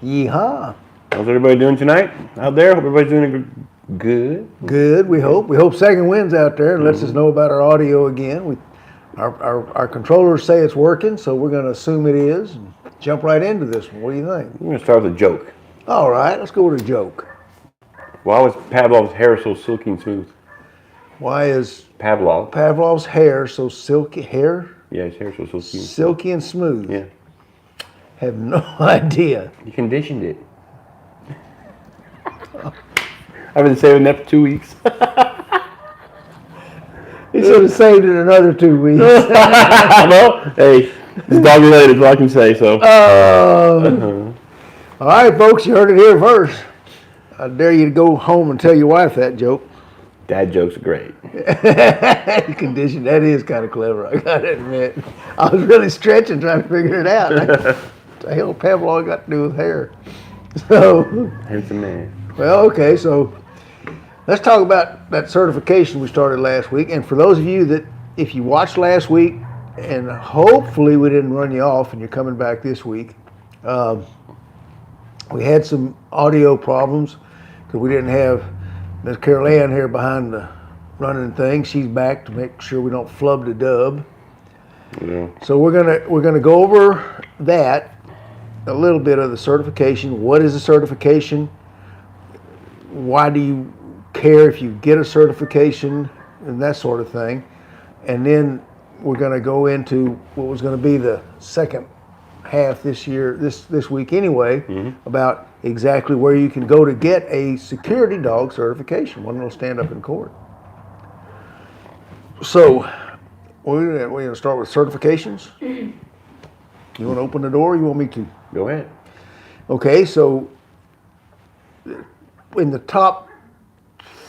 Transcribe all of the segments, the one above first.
Yeehaw. How's everybody doing tonight out there? Hope everybody's doing good. Good, we hope. We hope Second Wind's out there and lets us know about our audio again. Our controllers say it's working, so we're going to assume it is and jump right into this one. What do you think? I'm going to start with a joke. All right, let's go with a joke. Why was Pavlov's hair so silky and smooth? Why is Pavlov's hair so silky? Hair? Yeah, his hair so silky. Silky and smooth? Yeah. Have no idea. He conditioned it. I've been saving that for 2 weeks. He should have saved it another 2 weeks. Well, hey, it's dog related, is what I can say. So. All right, folks, you heard it here first. I dare you to go home and tell your wife that joke. Dad jokes are great. Condition, that is kind of clever, I gotta admit. I was really stretching trying to figure it out. What the hell Pavlov got to do with hair? So, Handsome man. well, okay, so let's talk about that certification we started last week. And for those of you that, if you watched last week, and hopefully we didn't run you off and you're coming back this week, we had some audio problems because we didn't have Miss Carol Ann here behind the running thing. She's back to make sure we don't flub the dub. Yeah. So we're gonna go over that, a little bit of the certification. What is a certification? Why do you care if you get a certification and that sort of thing? And then we're gonna go into what was gonna be the second half this year, this week anyway, about exactly where you can go to get a security dog certification, one that'll stand up in court. So, we're going to start with certifications. You want to open the door or you want me to? Go ahead. Okay, so in the top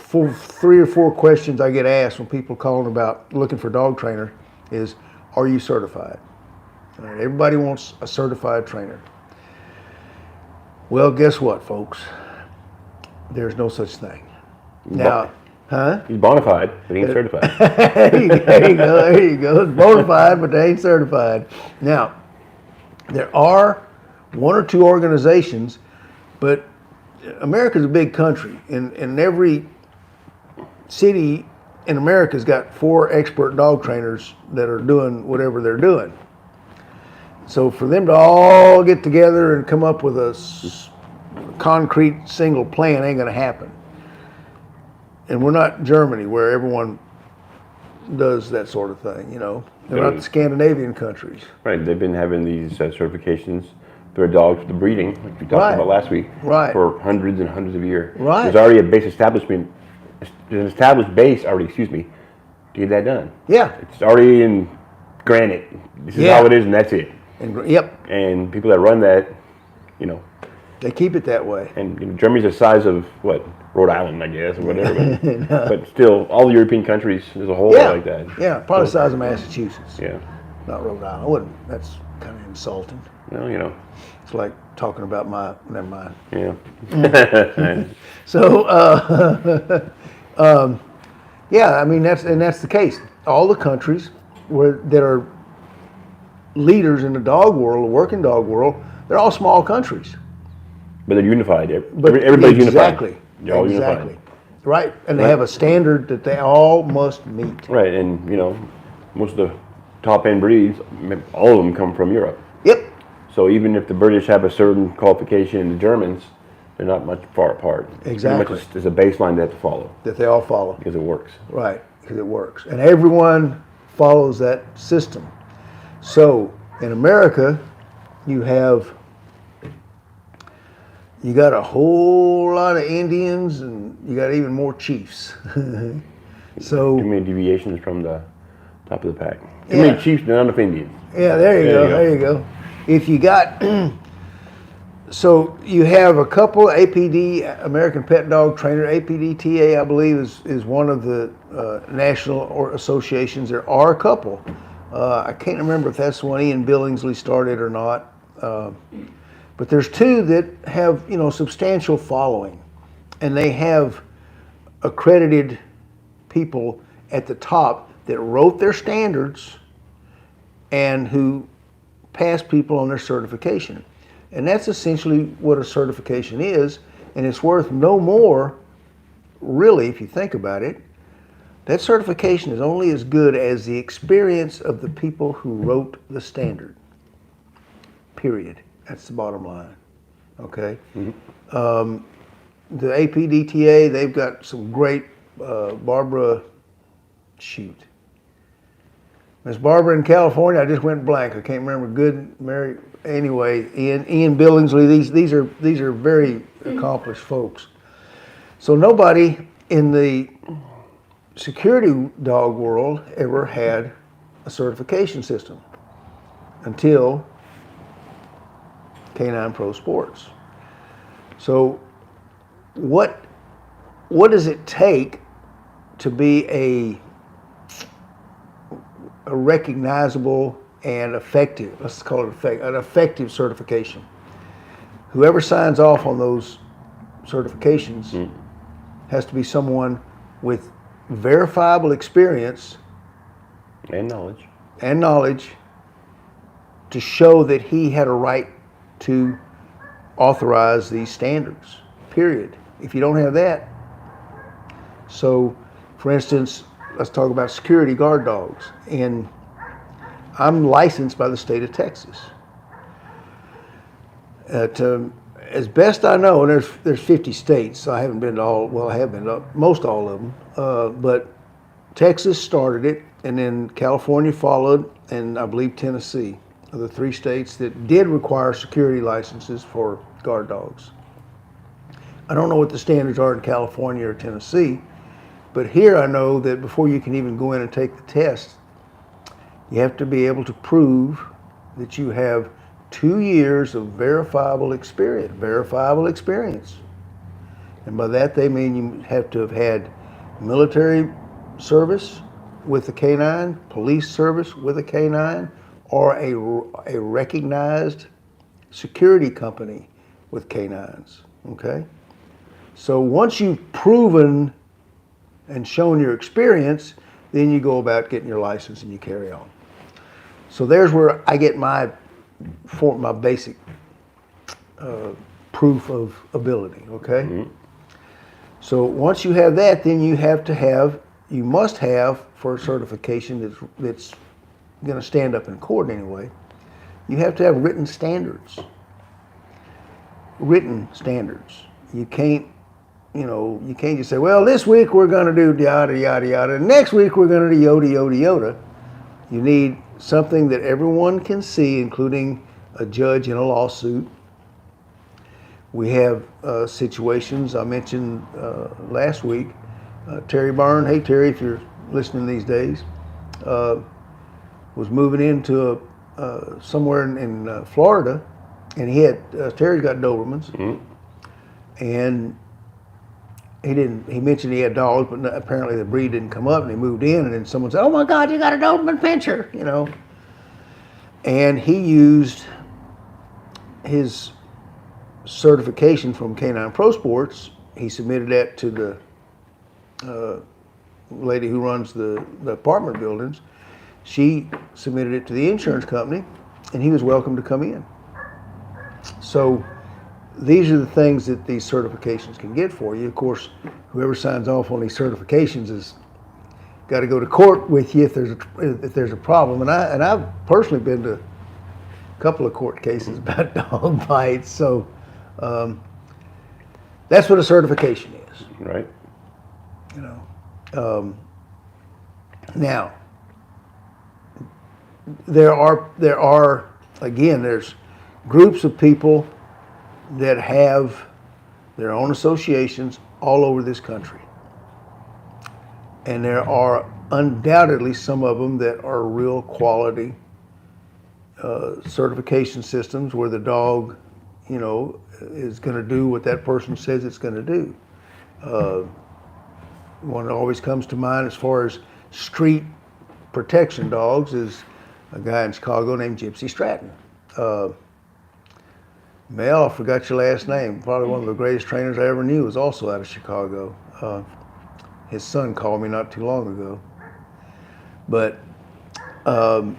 3 or 4 questions I get asked when people calling about looking for dog trainer is, are you certified? All right, everybody wants a certified trainer. Well, guess what, folks? There's no such thing. Now, He's bona fide, but he ain't certified. there you go. It's bona fide, but they ain't certified. Now, there are 1 or 2 organizations, but America's a big country, and every city in America's got 4 expert dog trainers that are doing whatever they're doing. So for them to all get together and come up with a concrete single plan ain't gonna happen. And we're not Germany where everyone does that sort of thing, you know. They're not the Scandinavian countries. Right, they've been having these certifications for dogs for the breeding, like we talked about last week, for hundreds and hundreds of years. Right. There's already a base establishment, there's an established base already, to get that done. Yeah. It's already in granite. This is how it is, and that's it. And, yep. And people that run that, you know. They keep it that way. And Germany's the size of, what, Rhode Island, I guess, or whatever. But, but still, all the European countries as a whole are like that. Yeah, probably the size of Massachusetts. Yeah. Not Rhode Island. I wouldn't. That's kind of insulting. Well, you know. It's like talking about never mind. Yeah. So, yeah, I mean, that's the case. All the countries that are leaders in the dog world, the working dog world, they're all small countries. But they're unified. Everybody's unified. They're all unified. Right, and they have a standard that they all must meet. Right, and you know, most of the top end breeds, all of them come from Europe. Yep. So even if the British have a certain qualification and the Germans, they're not much far apart. Exactly. There's a baseline they have to follow. That they all follow. Because it works. Right, because it works. And everyone follows that system. So in America, you got a whole lot of Indians and you got even more chiefs. So too many deviations from the top of the pack. Too many chiefs, not enough Indians. Yeah, there you go. If you got, so you have a couple, APD, American Pet Dog Trainer, APDTA, I believe is one of the national associations. There are a couple. I can't remember if that's the one Ian Billingsley started or not. But there's 2 that have, you know, substantial following, and they have accredited people at the top that wrote their standards and who passed people on their certification. And that's essentially what a certification is, and it's worth no more, really, if you think about it. That certification is only as good as the experience of the people who wrote the standard. Period. That's the bottom line. Okay? The APDTA, they've got some great, Miss Barbara in California, I just went blank. I can't remember. Anyway, Ian Billingsley, these are very accomplished folks. So nobody in the security dog world ever had a certification system until Canine Pro Sports. So what does it take to be a recognizable and effective, let's call it an effective certification? Whoever signs off on those certifications has to be someone with verifiable experience and knowledge to show that he had a right to authorize these standards, period. If you don't have that, so for instance, let's talk about security guard dogs. And I'm licensed by the state of Texas. As best I know, and there's 50 states, so I haven't been to all, well, I have been to most all of them, but Texas started it, and then California followed, and I believe Tennessee are the 3 states that did require security licenses for guard dogs. I don't know what the standards are in California or Tennessee, but here I know that before you can even go in and take the test, you have to be able to prove that you have 2 years of verifiable experience. And by that they mean you have to have had military service with a canine, police service with a canine, or a recognized security company with canines, okay? So once you've proven and shown your experience, then you go about getting your license and you carry on. So there's where I get my basic proof of ability, okay? So once you have that, then you must have, for a certification that's going to stand up in court anyway, you have to have written standards. You can't just say, well, this week we're going to do yada, yada, yada, and next week we're going to do yoda, yoda, yoda. You need something that everyone can see, including a judge in a lawsuit. We have situations I mentioned last week. Terry Byrne, hey Terry, if you're listening these days, was moving into somewhere in Florida, and Terry's got Dobermans, and he mentioned he had dogs, but apparently the breed didn't come up, and he moved in, and then someone said, oh my God, you got a Doberman Pinscher, And he used his certification from Canine Pro Sports. He submitted that to the lady who runs the apartment buildings. She submitted it to the insurance company, and he was welcome to come in. So these are the things that these certifications can get for you. Of course, whoever signs off on these certifications has got to go to court with you if there's a problem. And I've personally been to a couple of court cases about dog bites. So that's what a certification is. Right. Now there's groups of people that have their own associations all over this country. And there are undoubtedly some of them that are real quality certification systems where the dog, is going to do what that person says it's going to do. One that always comes to mind as far as street protection dogs is a guy in Chicago named Gypsy Stratton. Mel, I forgot your last name. Probably one of the greatest trainers I ever knew was also out of Chicago. His son called me not too long ago. But, and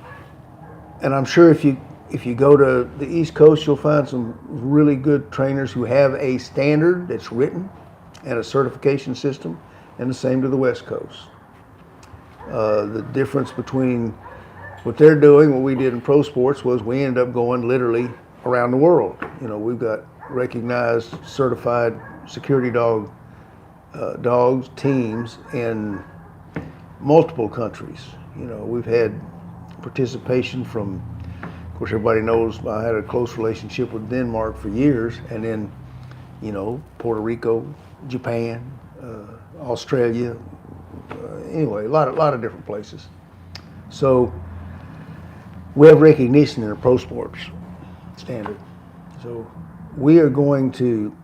I'm sure if you if you go to the East Coast, you'll find some really good trainers who have a standard that's written and a certification system, and the same to the West Coast. The difference between what they're doing, what we did in pro sports, was we ended up going literally around the world. You know, we've got recognized, certified security dogs teams in multiple countries. You know, we've had participation from, of course, everybody knows I had a close relationship with Denmark for years, and then, you know, Puerto Rico, Japan, Australia, anyway, a lot of different places. So we have recognition in the pro sports standard. So we are going to,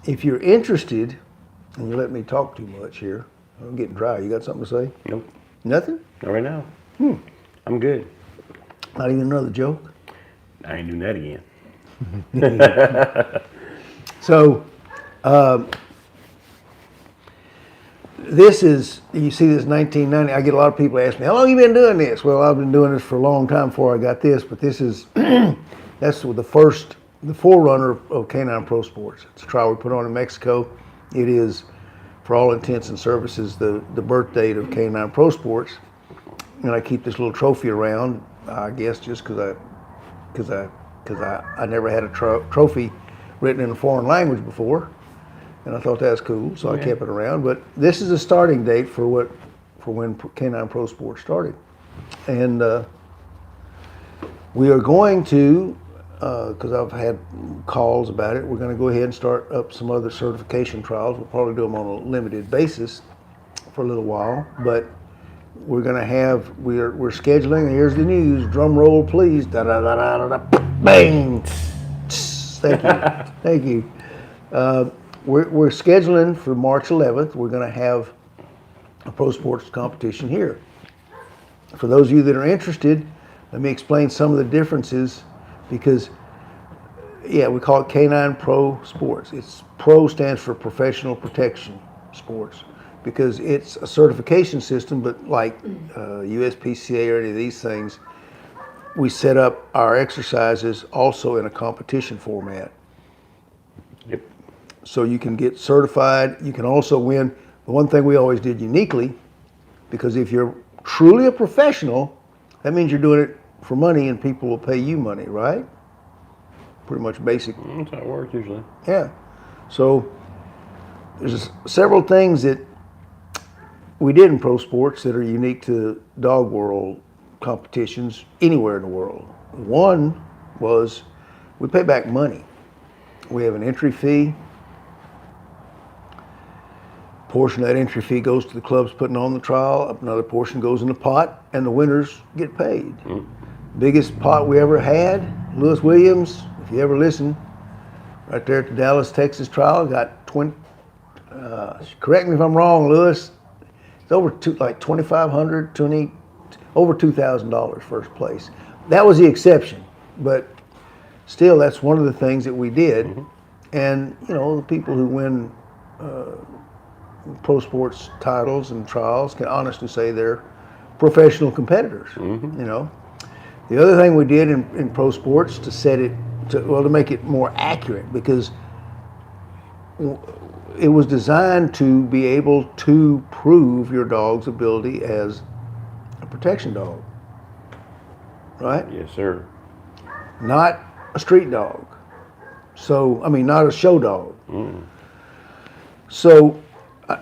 if you're interested, and you let me talk too much here, I'm getting dry. You got something to say? Nope. Nothing? Not right now. I'm good. Not even another joke? I ain't doing that again. So, this is, you see this 1990, I get a lot of people ask me, how long have you been doing this? Well, I've been doing this for a long time before I got this, but this is, that's the forerunner of Canine Pro Sports. It's a trial we put on in Mexico. It is, for all intents and services, the birth date of Canine Pro Sports. And I keep this little trophy around, I guess, just because I never had a trophy written in a foreign language before, and I thought that was cool, so I kept it around. But this is a starting date for when Canine Pro Sports started, and we are going to, because I've had calls about it, we're going to go ahead and start up some other certification trials. We'll probably do them on a limited basis for a little while, but we're going to have, we're scheduling, here's the news, drum roll please, da da da da da, bang, thank you, thank you. We're scheduling for March 11th, we're going to have a pro sports competition here. For those of you that are interested, let me explain some of the differences, because yeah, we call it Canine Pro Sports. It's pro stands for professional protection sports, because it's a certification system, but like USPCA or any of these things, we set up our exercises also in a competition format. Yep. So you can get certified. You can also win. The one thing we always did uniquely, because if you're truly a professional, that means you're doing it for money and people will pay you money, right? Pretty much basic. That's how it works usually. Yeah. So there's several things that we did in pro sports that are unique to dog world competitions anywhere in the world. One was we pay back money. We have an entry fee. A portion of that entry fee goes to the clubs putting on the trial. Another portion goes in the pot, and the winners get paid. Biggest pot we ever had, Lewis Williams, if you ever listen, right there at the Dallas, Texas trial, got 20, correct me if I'm wrong, Lewis, it's over like $2,500, over $2,000 first place. That was the exception, but still that's one of the things that we did. And you know, the people who win pro sports titles and trials can honestly say they're professional competitors. You know, the other thing we did in pro sports to set it to make it more accurate, because it was designed to be able to prove your dog's ability as a protection dog, right? Yes, sir. Not a street dog. So, I mean, not a show dog. So,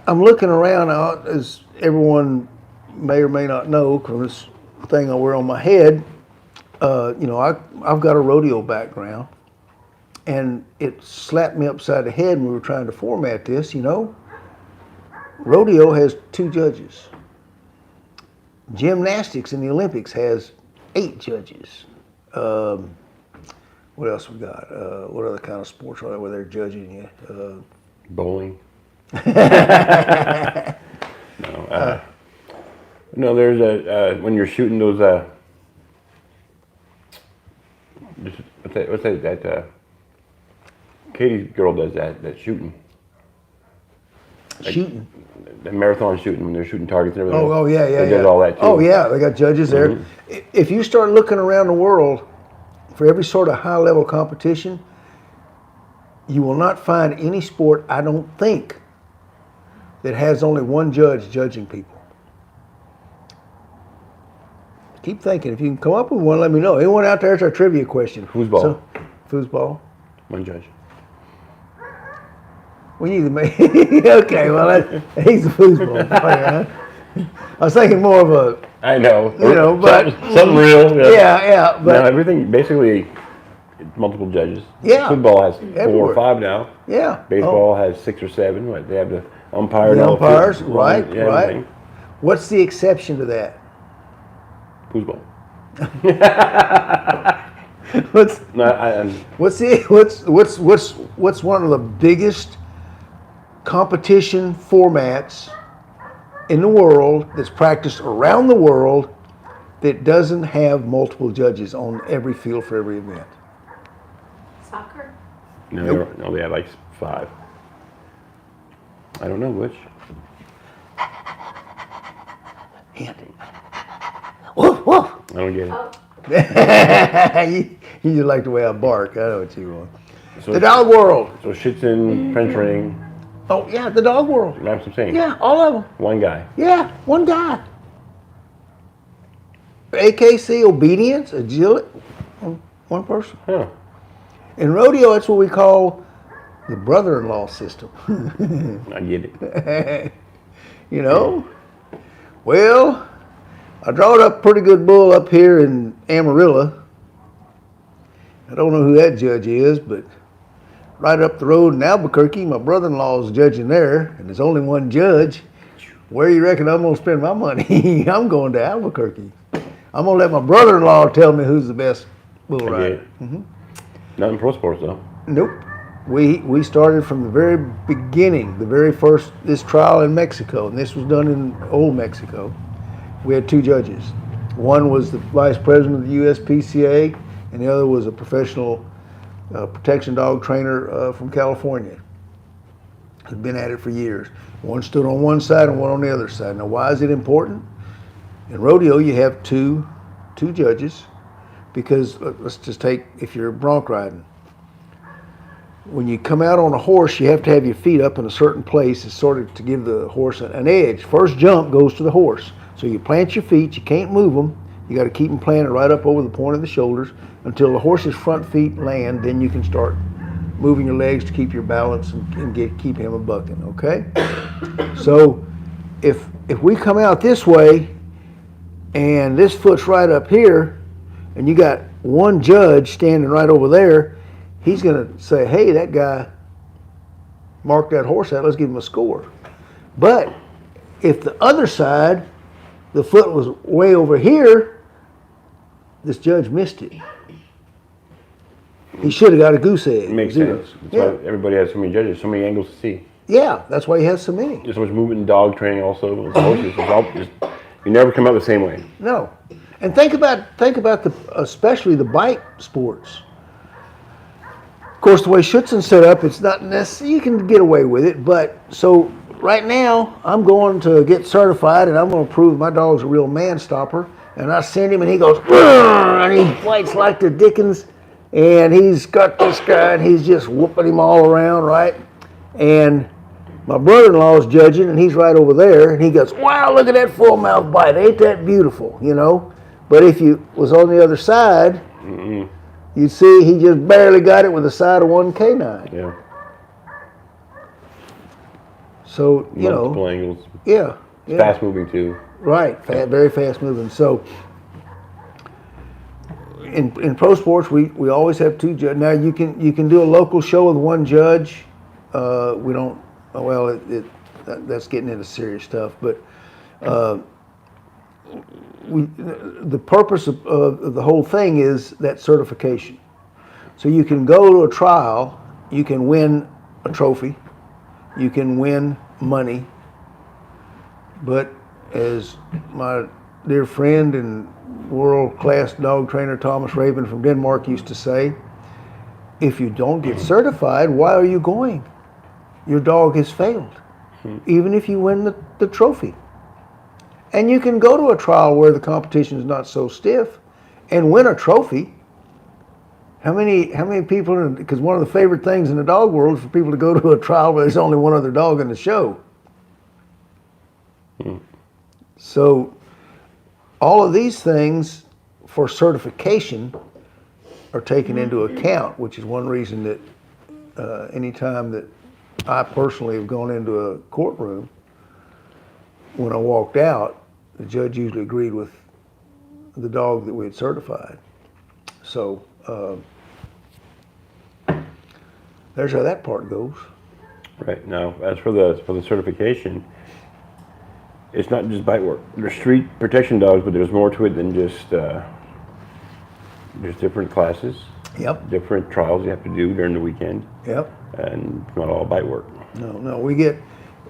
I'm looking around, as everyone may or may not know, because this thing I wear on my head, you know, I've got a rodeo background, and it slapped me upside the head when we were trying to format this. You know, rodeo has 2 judges. Gymnastics in the Olympics has 8 judges. What else we got? What other kind of sports are there where they're judging you? Bowling. No, there's when you're shooting those what's that Katie's girl does that shooting. Shooting? The marathon shooting, when they're shooting targets and everything. Oh yeah. They did all that too. Oh yeah, they got judges there. If you start looking around the world, for every sort of high-level competition, you will not find any sport, I don't think, that has only one judge judging people. Keep thinking. If you can come up with one, let me know. Anyone out there? It's our trivia question. Foosball. Foosball. One judge. We need to make. Okay, well, he's a foosball player. Huh? I was thinking more of a. I know. But something real. Yeah. But now everything basically, multiple judges. Yeah. Football has 4 Everywhere. or 5 now. Yeah. Baseball has 6 or 7. What, they have the umpire. The and all umpires, right? everything. What's the exception to that? Foosball. What's one of the biggest competition formats in the world that's practiced around the world that doesn't have multiple judges on every field for every event? Soccer? No, they have like 5. I don't know which. Hunting. Woof, woof. I don't get it. You just like the way I bark. I know what you want. So The dog world. So Schützen, French ring. Oh, yeah, the dog world. That's what I'm saying. Yeah, all of them. One guy. Yeah, one guy. AKC, obedience, agility, one person. Huh. In rodeo, that's what we call the brother-in-law system. I get it. You know? Well, I drawed up a pretty good bull up here in Amarillo. I don't know who that judge is, but right up the road in Albuquerque, my brother-in-law is judging there, and there's only one judge. Where you reckon I'm going to spend my money? I'm going to Albuquerque. I'm going to let my brother-in-law tell me who's the best bull rider. Not in pro sports, though. Nope. We started from the very beginning, the very first, this trial in Mexico, and this was done in old Mexico. We had 2 judges. One was the vice president of the USPCA, and the other was a professional protection dog trainer from California. Had been at it for years. One stood on one side and one on the other side. Now, why is it important? In rodeo, you have two judges, because let's just take, if you're bronc riding, when you come out on a horse, you have to have your feet up in a certain place. It's sort of to give the horse an edge. First jump goes to the horse. So you plant your feet, you can't move them. You got to keep them planted right up over the point of the shoulders until the horse's front feet land. Then you can start moving your legs to keep your balance and keep him a bucking, okay? So if we come out this way and this foot's right up here and you got one judge standing right over there, he's going to say, hey, that guy marked that horse out, let's give him a score. But if the other side, the foot was way over here, this judge missed it. He should have got a goose egg. It makes sense. That's why everybody has so many judges, so many angles to see. Yeah, that's why he has so many. There's so much movement in dog training also. With horses, you never come out the same way. No. And think about especially the bike sports. Of course, the way Schützen's set up, it's not necessary. You can get away with it, but so right now, I'm going to get certified, and I'm going to prove my dog's a real man stopper. And I send him, and he goes, and he fights like the dickens, and he's got this guy, and he's just whooping him all around, right? And my brother-in-law is judging, and he's right over there, and he goes, wow, look at that full mouth bite. Ain't that beautiful, you know? But if you was on the other side, you'd see he just barely got it with the side of one canine. Yeah. So, multiple angles. Yeah. Fast moving too. Right, very fast moving. So, in pro sports, we always have 2 judges. Now you can do a local show with 1 judge. We don't. Well, that's getting into serious stuff. But the purpose of the whole thing is that certification. So you can go to a trial, you can win a trophy, you can win money, but as my dear friend and world-class dog trainer Thomas Raven from Denmark used to say, if you don't get certified, why are you going? Your dog has failed, even if you win the trophy. And you can go to a trial where the competition is not so stiff and win a trophy How many people? Because one of the favorite things in the dog world is for people to go to a trial where there's only one other dog in the show. So, all of these things for certification are taken into account, which is one reason that anytime that I personally have gone into a courtroom, when I walked out, the judge usually agreed with the dog that we had certified. So there's how that part goes. Right. Now, as for the certification, it's not just bite work. There's street protection dogs, but there's more to it than just. There's different classes. Yep. Different trials you have to do during the weekend. Yep. And it's not all bite work. No, we get,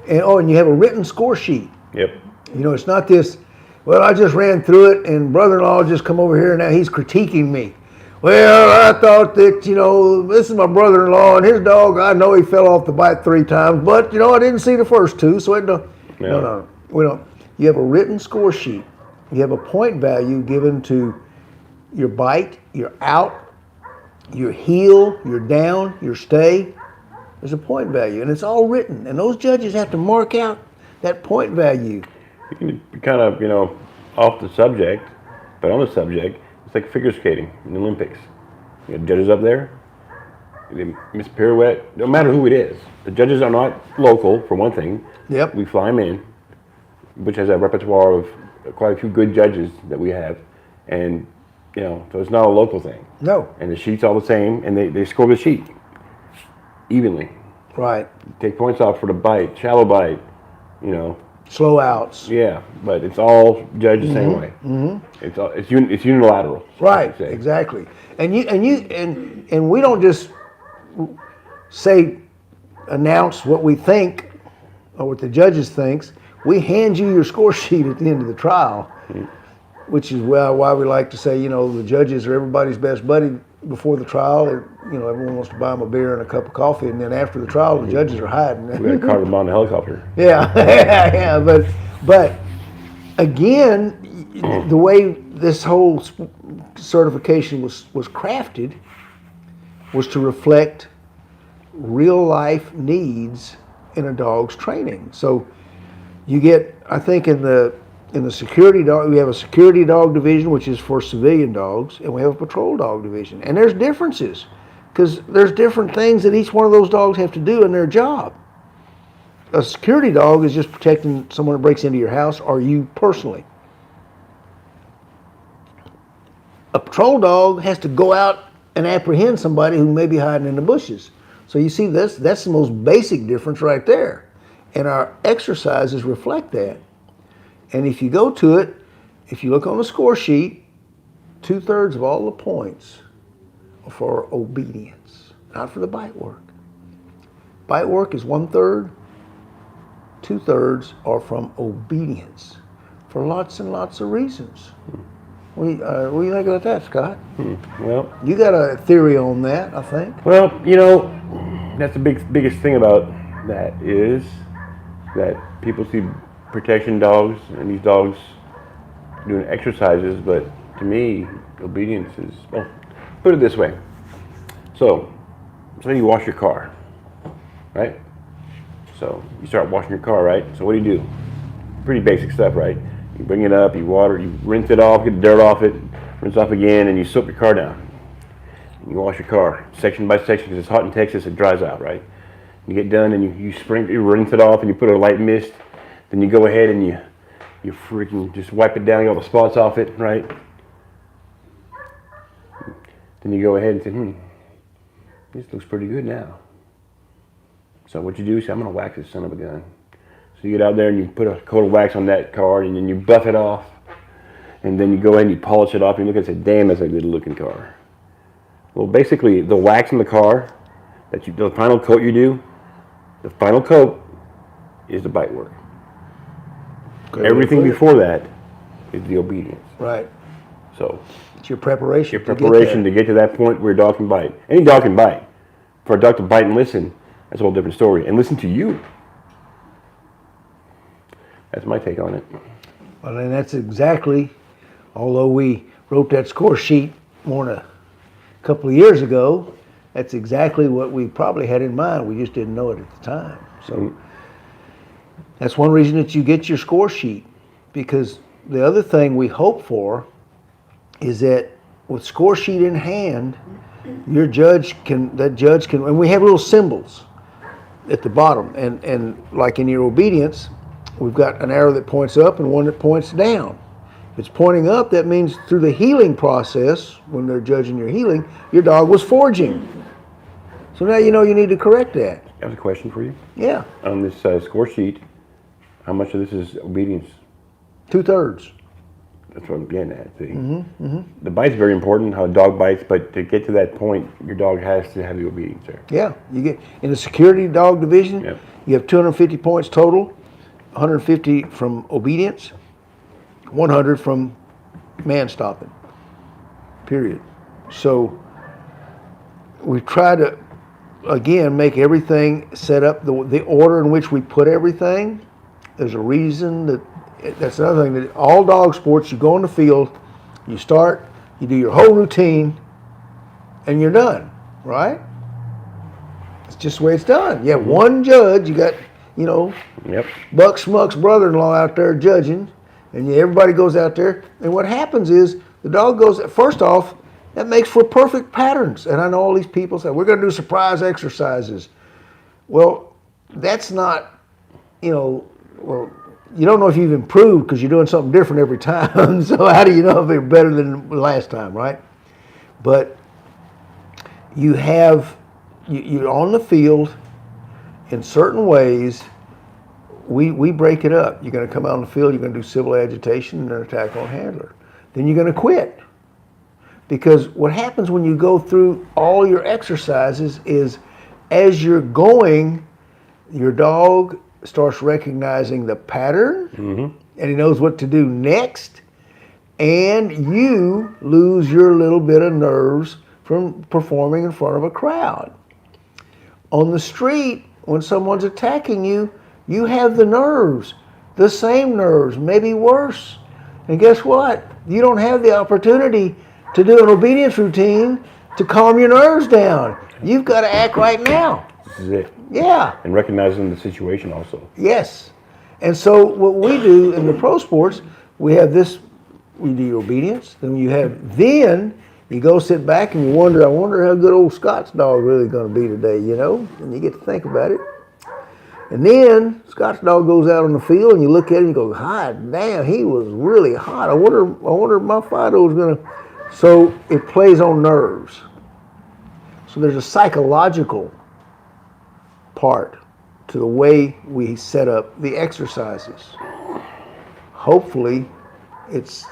and you have a written score sheet. Yep. You know, it's not this, well, I just ran through it and brother-in-law just come over here and now he's critiquing me. Well, I thought that, you know, this is my brother-in-law and his dog, I know he fell off the bite 3 times, but, you know, I didn't see the first 2, so it don't. Yeah. No, we don't. You have a written score sheet. You have a point value given to your bite, your out, your heel, your down, your stay. There's a point value, and it's all written. And those judges have to mark out that point value. You can be kind of, you know, off the subject, but on the subject, it's like figure skating in the Olympics. You got judges up there, they miss pirouette, no matter who it is. The judges are not local, for one thing. Yep. We fly them in, which has a repertoire of quite a few good judges that we have. And, you know, so it's not a local thing. No. And the sheet's all the same, and they score the sheet evenly. Right. Take points off for the bite, shallow bite, you know. Slow outs. Yeah, but it's all judged the same way. Mm-hmm. It's unilateral. Right. Exactly. And we don't just announce what we think or what the judges thinks. We hand you your score sheet at the end of the trial, which is why we like to say, you know, the judges are everybody's best buddy before the trial. You know, everyone wants to buy them a beer and a cup of coffee, and then after the trial, the judges are hiding. We got to cart them on the helicopter. Yeah, yeah. But again, the way this whole certification was crafted was to reflect real life needs in a dog's training. So you get, I think, in the security dog, we have a security dog division, which is for civilian dogs, and we have a patrol dog division. And there's differences, because there's different things that each one of those dogs have to do in their job. A security dog is just protecting someone that breaks into your house or you personally. A patrol dog has to go out and apprehend somebody who may be hiding in the bushes. So you see, that's the most basic difference right there. And our exercises reflect that. And if you go to it, if you look on the score sheet, 2/3 of all the points are for obedience, not for the bite work. Bite work is 1/3, 2/3 are from obedience for lots and lots of reasons. What do you think about that, Scott? Well, you got a theory on that, I think. Well, you know, that's the biggest thing about that is that people see protection dogs and these dogs doing exercises, but to me, obedience is, well, put it this way. So, say you wash your car, right? So, you start washing your car, right? So what do? Pretty basic stuff, right? You bring it up, you water, you rinse it off, get the dirt off it, rinse off again, and you soap your car down. You wash your car, section by section, because it's hot in Texas, it dries out, right? You get done and you rinse it off and you put a light mist. Then you go ahead and you freaking just wipe it down, get all the spots off it, right? Then you go ahead and say, this looks pretty good now. So what you do is say, I'm gonna wax this son of a gun. So you get out there and you put a coat of wax on that car and then you buff it off. And then you go ahead and you polish it off and you look and say, damn, that's a good looking car. Well, basically the wax in the car, the final coat you do, the final coat is the bite work. Everything before that is the obedience. Right. So it's your preparation. Your preparation to get to that point where a dog can bite. Any dog can bite. For a dog to bite and listen, that's a whole different story. And listen to you. That's my take on it. Well, and that's exactly, although we wrote that score sheet more to a couple of years ago, that's exactly what we probably had in mind. We just didn't know it at the time. So that's one reason that you get your score sheet, because the other thing we hope for is that with score sheet in hand, that judge can, and we have little symbols at the bottom, and like in your obedience, we've got an arrow that points up and one that points down. If it's pointing up, that means through the healing process, when they're judging your healing, your dog was forging. So now you know you need to correct that. I have a question for you. Yeah. On this score sheet, how much of this is obedience? 2/3. That's what I'm getting at. See? The bite's very important, how a dog bites, but to get to that point, your dog has to have the obedience there. Yeah. You get in the security dog division, Yep. you have 250 points total, 150 from obedience, 100 from man stopping. Period. So we try to, again, make everything set up the order in which we put everything. There's a reason that's another thing, that all dog sports, you go on the field, you start, you do your whole routine, and you're done, right? It's just the way it's done. You have one judge, you got, Yep. Buck Smuck's brother-in-law out there judging, and everybody goes out there, and what happens is the dog goes, first off, that makes for perfect patterns. And I know all these people say, we're going to do surprise exercises. Well, that's not, you don't know if you've improved because you're doing something different every time. So how do you know if they're better than last time, right? But you're on the field in certain ways. We break it up. You're going to come out on the field, you're going to do civil agitation and an attack on handler. Then you're going to quit. Because what happens when you go through all your exercises is, as you're going, your dog starts recognizing the pattern, and he knows what to do next, and you lose your little bit of nerves from performing in front of a crowd. On the street, when someone's attacking you, you have the nerves, the same nerves, maybe worse. And guess what? You don't have the opportunity to do an obedience routine to calm your nerves down. You've got to act right now. This is it. Yeah. And recognizing the situation also. Yes. And so what we do in the pro sports, we have this, we do your obedience, then you go sit back and you wonder, I wonder how good old Scott's dog really going to be today, and you get to think about it. And then Scott's dog goes out on the field and you look at him and you go, hot damn, he was really hot. I wonder if my Fido's going to. So it plays on nerves. So there's a psychological part to the way we set up the exercises. Hopefully, it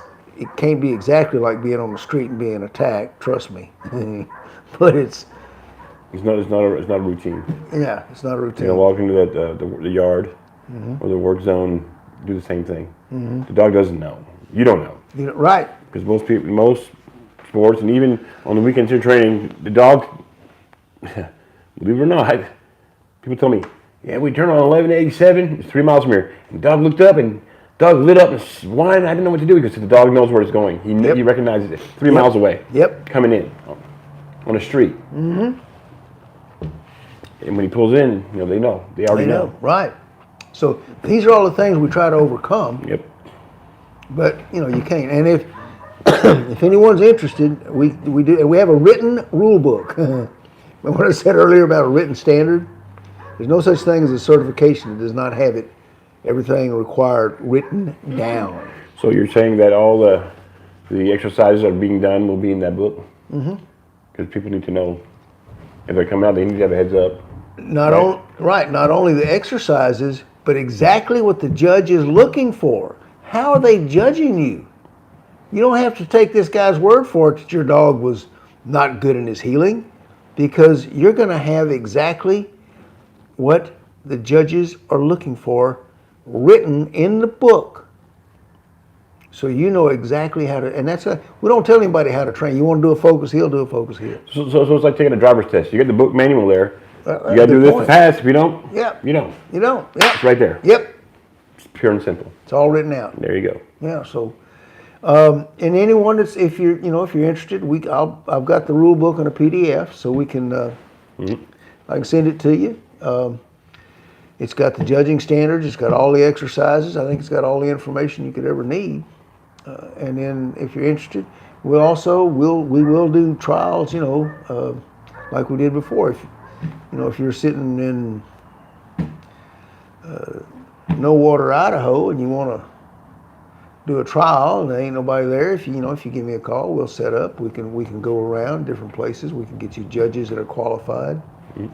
can't be exactly like being on the street and being attacked. Trust me, but it's not a routine. Yeah, it's not a routine. You walk into the yard or the work zone, do the same thing. The dog doesn't know. You don't know. Right. Because most sports, and even on the weekends you're training, the dog, believe it or not, people tell me, yeah, we turned on 1187, it's 3 miles from here. And the dog looked up and dog lit up and whined. I didn't know what to do because the dog knows where it's going. He recognizes it 3 miles away. Yep. Coming in on the street. And when he pulls in, they know. They already know. Right. So these are all the things we try to overcome. Yep. But you can't. And if if anyone's interested, we have a written rule book. What I said earlier about a written standard, there's no such thing as a certification that does not have it. Everything required written down. So you're saying that all the exercises that are being done will be in that book? Because people need to know if they're coming out, they need to have a heads up. Not only the exercises, but exactly what the judge is looking for. How are they judging you? You don't have to take this guy's word for it that your dog was not good in his healing, because you're going to have exactly what the judges are looking for written in the book. So you know exactly how to, and we don't tell anybody how to train. You want to do a focus heel, do a focus heel. So it's like taking a driver's test. You get the book manual there. You got to do this to pass. If you don't, you don't. You don't. Yep. It's right there. Yep. It's pure and simple. It's all written out. There you go. Yeah. So And anyone that's, if you're interested, I've got the rule book in a PDF, so we can, I can send it to you. It's got the judging standards. It's got all the exercises. I think it's got all the information you could ever need. And then, if you're interested, we will do trials. Like we did before. If you're sitting in no water Idaho and you want to do a trial and there ain't nobody there, if you give me a call, we'll set up. We can go around different places. We can get you judges that are qualified. You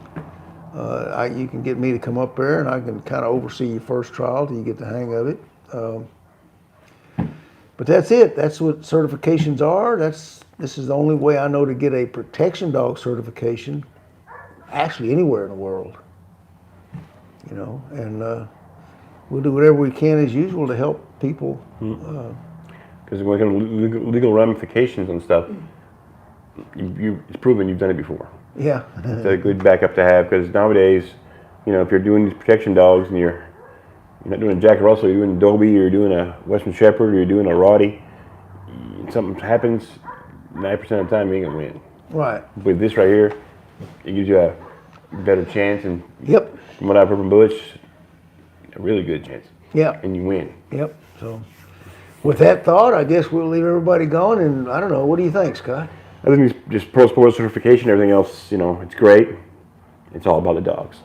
can get me to come up there and I can kind of oversee your first trial till you get the hang of it. But that's it. That's what certifications are. This is the only way I know to get a protection dog certification, actually anywhere in the world. And we'll do whatever we can as usual to help people. Because when it comes to legal ramifications and stuff, it's proven you've done it before. Yeah. It's a good backup to have, because nowadays, if you're doing these protection dogs and you're not doing a Jack Russell, you're doing a Dobie, you're doing a Western Shepherd, or you're doing a Rottie, something happens, 90% of the time you ain't gonna win. Right. With this right here, it gives you a better chance, and Yep. from what I've heard from Butch, a really good chance. Yep. And you win. Yep. So, with that thought, I guess we'll leave everybody going. And I don't know. What do you think, Scott? I think it's just pro sport certification, everything else, it's great. It's all about the dogs.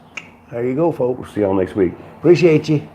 There you go, folks. See y'all next week. Appreciate you.